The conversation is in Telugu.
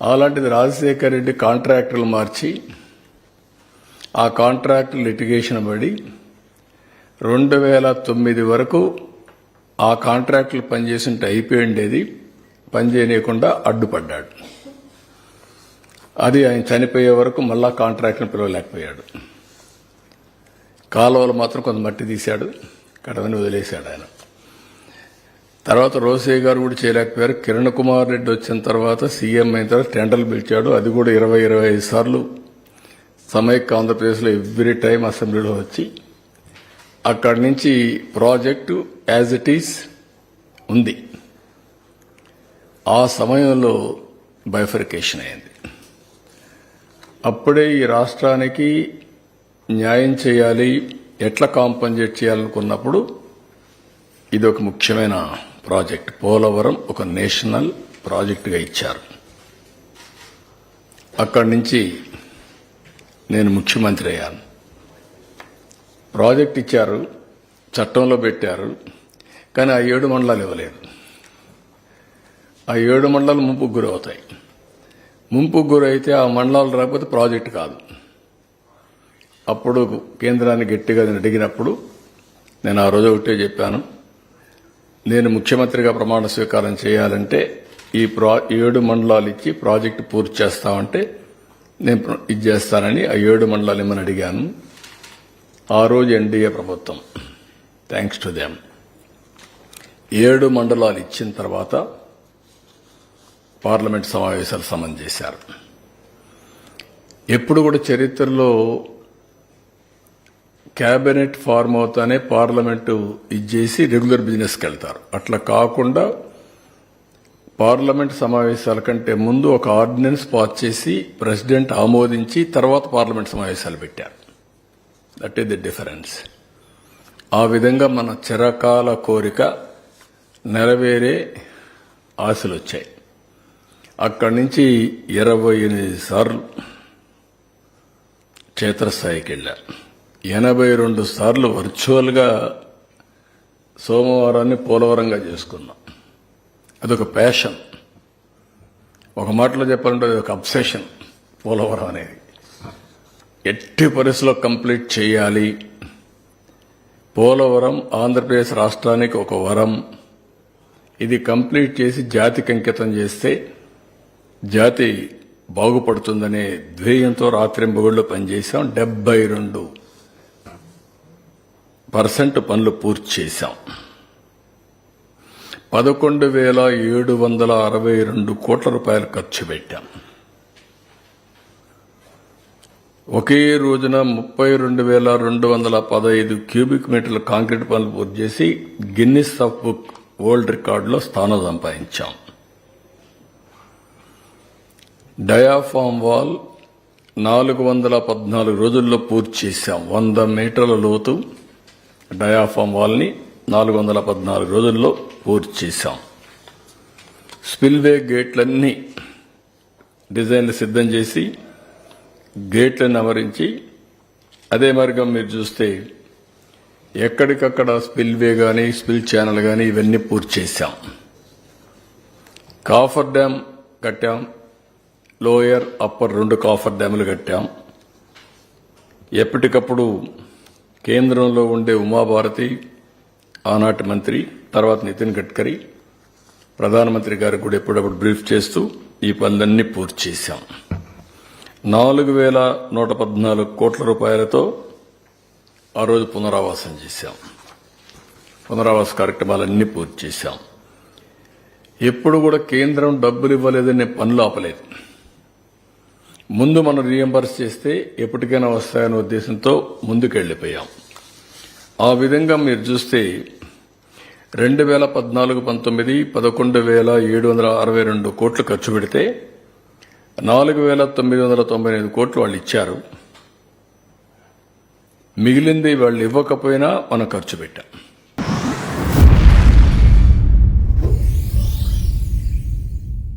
అలాంటిది రాజశేఖర్ రెడ్డి కాంట్రాక్టర్లు మార్చి ఆ కాంట్రాక్ట్ లిటిగేషన్ పడి 2009 వరకు ఆ కాంట్రాక్టులు పనిచేసింటే అయిపోయిండేది, పనిచేయకుండా అడ్డుపడ్డాడు. అది ఆయన చనిపోయే వరకు మళ్ళా కాంట్రాక్ట్ని పిలవలేకపోయాడు. కాలువలు మాత్రం కొంత మట్టి తీశాడు, కడవని వదిలేశాడు ఆయన. తర్వాత రోసయ్య గారు కూడా చేయలేకపోయారు. కిరణ్ కుమార్ రెడ్డి వచ్చిన తర్వాత సీఎం అయిన తర్వాత టెండర్లు పిలిచాడు. అది కూడా 20-25 సార్లు సమైక్య ఆంధ్రప్రదేశ్లో ఎవ్రీ టైం అసెంబ్లీలో వచ్చి అక్కడి నుంచి ప్రాజెక్టు యాజ్ ఇట్ ఈస్ ఉంది. ఆ సమయంలో బైఫర్కేషన్ అయింది. అప్పుడే ఈ రాష్ట్రానికి న్యాయం చేయాలి, ఎట్లా కాంపన్సేట్ చేయాలనుకున్నప్పుడు ఇది ఒక ముఖ్యమైన ప్రాజెక్ట్. పోలవరం ఒక నేషనల్ ప్రాజెక్టుగా ఇచ్చారు. అక్కడి నుంచి నేను ముఖ్యమంత్రి అయ్యాను. ప్రాజెక్ట్ ఇచ్చారు, చట్టంలో పెట్టారు, కానీ ఆ 7 మండలాలు ఇవ్వలేదు. ఆ 7 మండలాలు ముంపుకు గురవుతాయి. ముంపుకు గురైతే ఆ మండలాలు రాకపోతే ప్రాజెక్టు కాదు. అప్పుడు కేంద్రాన్ని గట్టిగా అడిగినప్పుడు నేను ఆ రోజు ఒకటే చెప్పాను, నేను ముఖ్యమంత్రిగా ప్రమాణ స్వీకారం చేయాలంటే ఈ 7 మండలాలు ఇచ్చి ప్రాజెక్టు పూర్తి చేస్తామంటే నేను ఇది చేస్తానని ఆ 7 మండలాలు ఏమని అడిగాను. ఆ రోజు ఎన్డీఏ ప్రభుత్వం, థ్యాంక్స్ టు దెమ్, 7 మండలాలు ఇచ్చిన తర్వాత పార్లమెంట్ సమావేశాలు సమన్ చేశారు. ఎప్పుడు కూడా చరిత్రలో కేబినెట్ ఫార్మ్ అవుతానే పార్లమెంటు ఇచ్చేసి రెగ్యులర్ బిజినెస్కి వెళ్తారు. అట్లా కాకుండా పార్లమెంట్ సమావేశాల కంటే ముందు ఒక ఆర్డినెన్స్ పాస్ చేసి ప్రెసిడెంట్ ఆమోదించి తర్వాత పార్లమెంట్ సమావేశాలు పెట్టారు. That is the difference. ఆ విధంగా మన చిరకాల కోరిక నెరవేరే ఆశలు వచ్చాయి. అక్కడి నుంచి 28 సార్లు క్షేత్రస్థాయికి వెళ్ళారు. 82 సార్లు వర్చువల్గా సోమవారాన్ని పోలవరంగా చేసుకున్నాం. అదొక ప్యాషన్. ఒక మాటలో చెప్పాలంటే అది ఒక అబ్సెషన్. పోలవరం అనేది ఎట్టి పరిస్థితుల్లో కంప్లీట్ చేయాలి. పోలవరం ఆంధ్రప్రదేశ్ రాష్ట్రానికి ఒక వరం. ఇది కంప్లీట్ చేసి జాతికి అంకితం చేస్తే జాతి బాగుపడుతుందనే ధ్యేయంతో రాత్రింబగళ్ళు పనిచేశాం. 72% పనులు పూర్తి చేశాం. 11,762 కోట్ల రూపాయలు ఖర్చు పెట్టాం. ఒకే రోజున 32,215 క్యూబిక్ మీటర్ల కాంక్రీట్ పనులు పూర్తి చేసి గిన్నిస్ ఆఫ్ బుక్ వరల్డ్ రికార్డులో స్థానం సంపాదించాం. డయాఫామ్ వాల్ 414 రోజుల్లో పూర్తి చేశాం. 100 మీటర్ల లోతు డయాఫామ్ వాల్ని 414 రోజుల్లో పూర్తి చేశాం. స్పిల్వే గేట్లన్నీ డిజైన్లు సిద్ధం చేసి గేట్లను అమరించి అదే మార్గం మీరు చూస్తే ఎక్కడికక్కడ స్పిల్వే కానీ స్పిల్ ఛానల్ కానీ ఇవన్నీ పూర్తి చేశాం. కాఫర్ డ్యామ్ కట్టాం. లోయర్ అప్పర్ 2 కాఫర్ డ్యాములు కట్టాం. ఎప్పటికప్పుడు కేంద్రంలో ఉండే ఉమాభారతి, ఆనాటి మంత్రి, తర్వాత నితిన్ గడ్కరీ, ప్రధానమంత్రి గారికి కూడా ఎప్పుడప్పుడు బ్రీఫ్ చేస్తూ ఈ పనులన్నీ పూర్తి చేశాం. 4,114 కోట్ల రూపాయలతో ఆ రోజు పునరావాసం చేశాం. పునరావాస కార్యక్రమాలన్నీ పూర్తి చేశాం. ఎప్పుడు కూడా కేంద్రం డబ్బులు ఇవ్వలేదని పనులు ఆపలేదు. ముందు మనం రీఎంబర్స్ చేస్తే ఎప్పటికైనా వస్తాయనే ఉద్దేశంతో ముందుకెళ్లిపోయాం. ఆ విధంగా మీరు చూస్తే 2014-19 11,762 కోట్లు ఖర్చు పెడితే 4,995 కోట్లు వాళ్ళు ఇచ్చారు. మిగిలింది వాళ్ళు ఇవ్వకపోయినా మనం ఖర్చు పెట్టాం.